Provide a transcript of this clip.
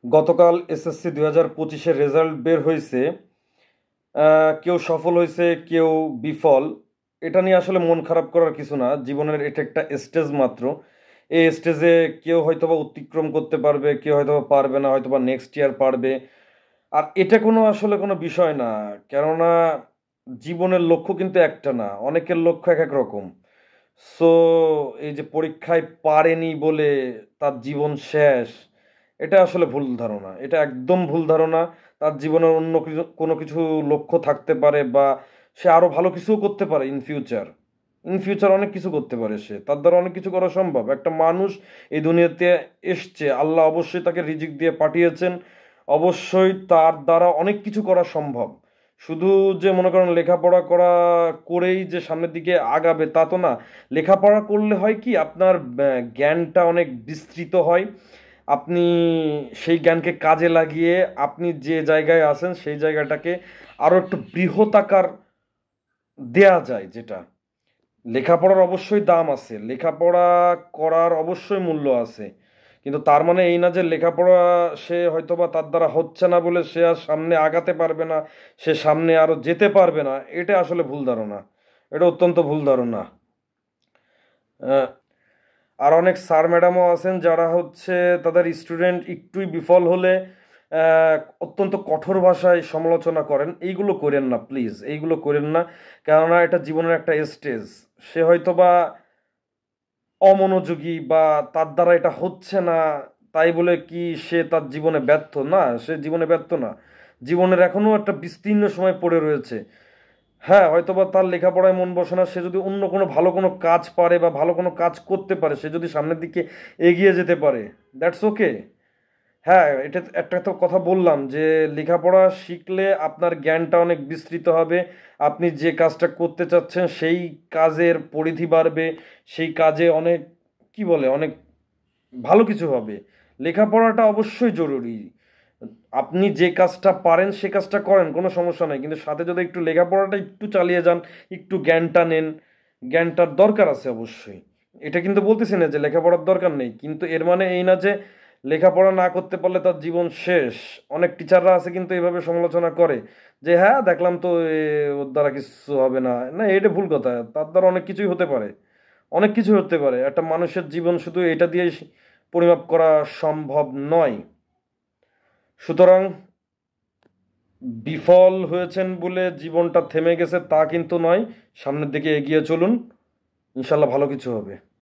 গতকাল SSC 2025-এর result বের হয়েছে। কেউ সফল হয়েছে, কেউ বিফল। এটা নিয়ে আসলে মন খারাপ করার কিছু না, জীবনের এটা একটা স্টেজ মাত্র। এই স্টেজে কেউ হয়তোবা অতিক্রম করতে পারবে, কেউ হয়তোবা পারবে না, হয়তোবা নেক্সট ইয়ার পারবে। আর এটা কোনো আসলে কোনো বিষয় না, কেননা জীবনের লক্ষ্য কিন্তু একটা না, অনেকের লক্ষ্য এক এক রকম। সো এই যে পরীক্ষায় পারেনি বলে তার জীবন শেষ, এটা আসলে ভুল ধারণা, এটা একদম ভুল ধারণা। তার জীবনের অন্য কিছু কোনো কিছু লক্ষ্য থাকতে পারে, বা সে আরো ভালো কিছুও করতে পারে ইন ফিউচার অনেক কিছু করতে পারে, সে তার দ্বারা অনেক কিছু করা সম্ভব। একটা মানুষ এই দুনিয়াতে এসছে, আল্লাহ অবশ্যই তাকে রিজিক দিয়ে পাঠিয়েছেন, অবশ্যই তার দ্বারা অনেক কিছু করা সম্ভব। শুধু যে মনে করেন লেখাপড়া করেই যে সামনের দিকে আগাবে তা তো না। লেখাপড়া করলে হয় কি, আপনার জ্ঞানটা অনেক বিস্তৃত হয়। আপনি সেই জ্ঞানকে কাজে লাগিয়ে আপনি যে জায়গায় আছেন সেই জায়গাটাকে আরো একটু বৃহৎ আকার দেয়া যায়। যেটা লেখাপড়ার অবশ্যই দাম আছে, লেখাপড়া করার অবশ্যই মূল্য আছে, কিন্তু তার মানে এই না যে লেখাপড়া সে হয়তোবা তার দ্বারা হচ্ছে না বলে সে আর সামনে আগাতে পারবে না, সে সামনে আরো যেতে পারবে না। এটা আসলে ভুল ধারণা, এটা অত্যন্ত ভুল ধারণা। আহ, আর অনেক স্যার ম্যাডামও আছেন যারা হচ্ছে তাদের স্টুডেন্ট একটুই বিফল হলে আহ, অত্যন্ত কঠোর ভাষায় সমালোচনা করেন। এইগুলো করেন না প্লিজ, এইগুলো করেন না। কেননা এটা জীবনের একটা স্টেজ। সে হয়তোবা অমনোযোগী, বা তার দ্বারা এটা হচ্ছে না, তাই বলে কি সে তার জীবনে ব্যর্থ? না, সে জীবনে ব্যর্থ না। জীবনের এখনো একটা বিস্তীর্ণ সময় পড়ে রয়েছে। হ্যাঁ, হয়তোবা তার লেখাপড়ায় মন বসে না, সে যদি অন্য কোনো ভালো কোনো কাজ পারে বা ভালো কোনো কাজ করতে পারে, সে যদি সামনের দিকে এগিয়ে যেতে পারে, দ্যাটস ওকে। হ্যাঁ, এটা একটা তো কথা বললাম যে লেখাপড়া শিখলে আপনার জ্ঞানটা অনেক বিস্তৃত হবে। আপনি যে কাজটা করতে চাচ্ছেন সেই কাজের পরিধি বাড়বে, সেই কাজে অনেক কি বলে অনেক ভালো কিছু হবে। লেখাপড়াটা অবশ্যই জরুরি। আপনি যে কাজটা পারেন সে কাজটা করেন, কোনো সমস্যা নাই, কিন্তু সাথে যদি একটু লেখাপড়াটা একটু চালিয়ে যান, একটু জ্ঞানটা নেন। জ্ঞানটার দরকার আছে অবশ্যই। এটা কিন্তু বলতেছি না যে লেখাপড়ার দরকার নেই, কিন্তু এর মানে এই না যে লেখাপড়া না করতে পারলে তার জীবন শেষ। অনেক টিচাররা আছে কিন্তু এভাবে সমালোচনা করে যে হ্যাঁ দেখলাম তো, ওর দ্বারা কিছু হবে না। না, এটা ভুল কথা, তার দ্বারা অনেক কিছুই হতে পারে, অনেক কিছু হতে পারে। একটা মানুষের জীবন শুধু এটা দিয়ে পরিমাপ করা সম্ভব নয়। সুতরাং বিফল হয়েছেন বলে জীবনটা থেমে গেছে তা কিন্তু নয়। সামনের দিকে এগিয়ে চলুন, ইনশাল্লাহ ভালো কিছু হবে।